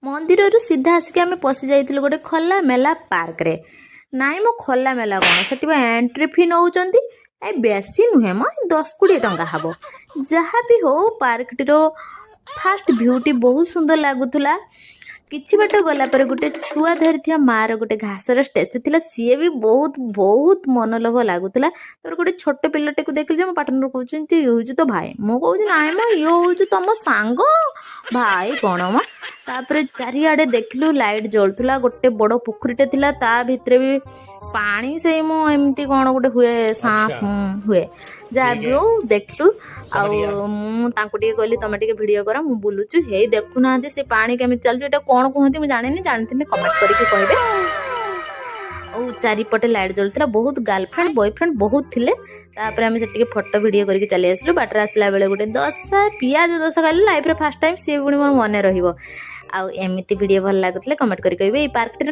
मंदिर सीधा आसिक आम पशि जाइलु गोटे खोला मेला पार्क रे। नाई मो खोला मेला कौन से एंट्री फी नौ बेसी नुहे म 10-20 टंका हम जहाँ भी हो पार्क टीर फास्ट भ्यूटी बहुत सुंदर लगुला। किछि बाट गला पर गोटे छुआ धरी मार गोटे घासर स्टेचू थिला सी भी बहुत बहुत मनलोभ लगुला। तर गोटे छोट पिलाटे को देखिले मो पार्टनर कहते ये तो भाई मु कहूँ ना ये हूँ तुम सांग भाई कौन म तापर चारिआडे देखलु लाइट जलुला गोटे बड़ पोखरीटे थिला ता भितरे भी पानी से मु एमती कौन गोटे हुए सांस हुए जहाँ भी हो देखलु आगे कहली तुम टे भिड कर मु बुलुचु हे देखुना से पानी केमी चलु ये कौन कहते मुझे जानी जानते कमेंट करके कहे। और चारिपटे लाइट जलुला बहुत गर्लफ्रेंड बॉयफ्रेंड बहुत थिले। तापर आम से फोटो वीडियो करके चली आसलु बाटर आसला बेले गोटे दशा पियाज दशा खाली लाइफ रे फास्ट टाइम सी पुणी मोर मन रही। आउ एमती वीडियो भल लगुले कमेंट करके कहे। पार्क